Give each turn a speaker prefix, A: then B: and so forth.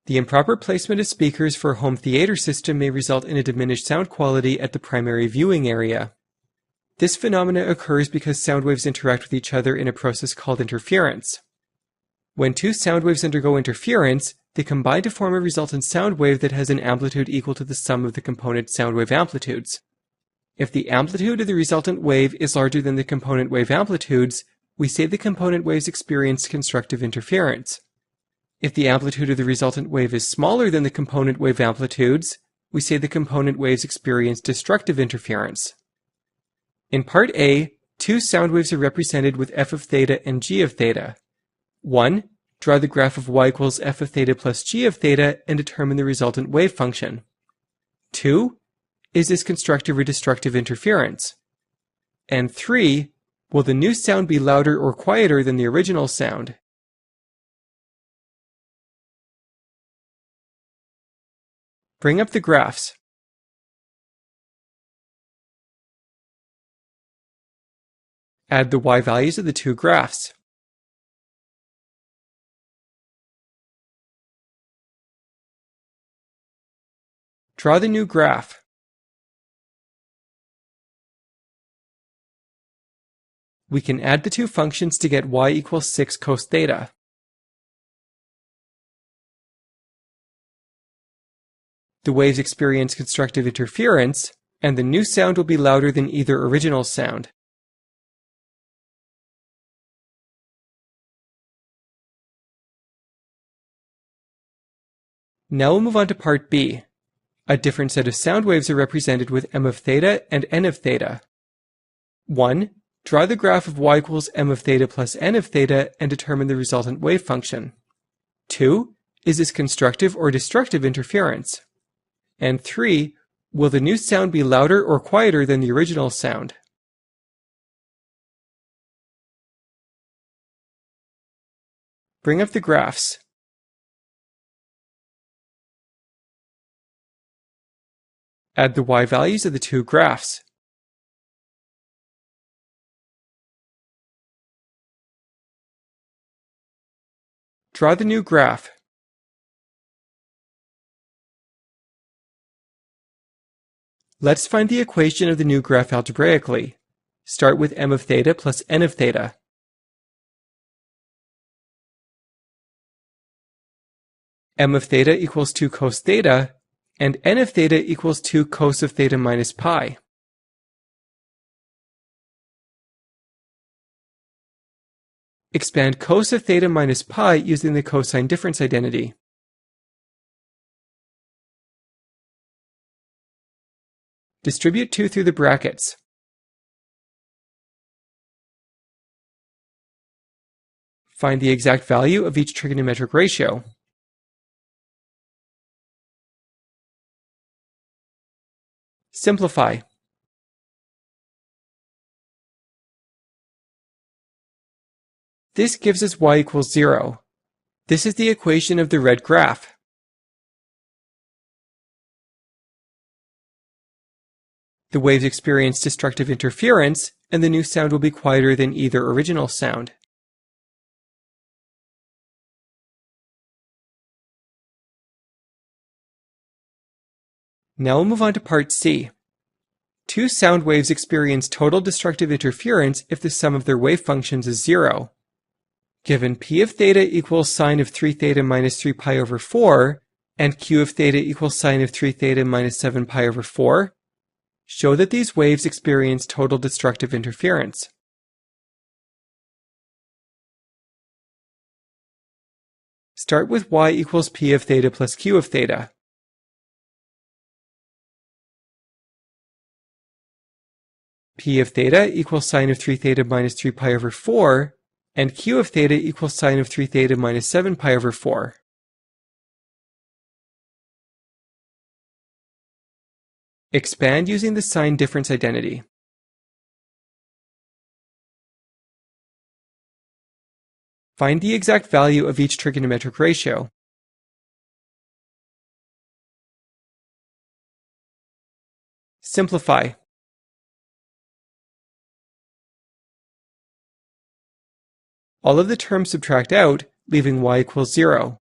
A: The improper placement of speakers for a home theater system may result in a diminished sound quality at the primary viewing area. This phenomena occurs because sound waves interact with each other in a process called interference. When two sound waves undergo interference, they combine to form a resultant sound wave that has an amplitude equal to the sum of the component sound wave amplitudes. If the amplitude of the resultant wave is larger than the component wave amplitudes, we say the component waves experience constructive interference. If the amplitude of the resultant wave is smaller than the component wave amplitudes, we say the component waves experience destructive interference. In part A, two sound waves are represented with f of theta and g of theta. 1. Draw the graph of y equals f of theta plus g of theta and determine the resultant wave function. 2. Is this constructive or destructive interference? And 3. Will the new sound be louder or quieter than the original sound? Bring up the graphs. Add the y values of the two graphs. Draw the new graph. We can add the two functions to get y equals 6 cos theta. The waves experience constructive interference, and the new sound will be louder than either original sound. Now we'll move on to part B. A different set of sound waves are represented with m of theta and n of theta. 1. Draw the graph of y equals m of theta plus n of theta and determine the resultant wave function. 2. Is this constructive or destructive interference? And 3. Will the new sound be louder or quieter than the original sound? Bring up the graphs. Add the y values of the two graphs. Draw the new graph. Let's find the equation of the new graph algebraically. Start with m of theta plus n of theta. M of theta equals 2 cos theta, and n of theta equals 2 cos of theta minus pi. Expand cos of theta minus pi using the cosine difference identity. Distribute 2 through the brackets. Find the exact value of each trigonometric ratio. Simplify. This gives us y equals 0. This is the equation of the red graph. The waves experience destructive interference, and the new sound will be quieter than either original sound. Now we'll move on to part C. Two sound waves experience total destructive interference if the sum of their wave functions is 0. Given p of theta equals sine of 3 theta minus 3 pi over 4, and q of theta equals sine of 3 theta minus 7 pi over 4, show that these waves experience total destructive interference. Start with y equals p of theta plus q of theta. P of theta equals sine of 3 theta minus 3 pi over 4, and q of theta equals sine of 3 theta minus 7 pi over 4. Expand using the sign difference identity. Find the exact value of each trigonometric ratio. Simplify. All of the terms subtract out, leaving y equals 0.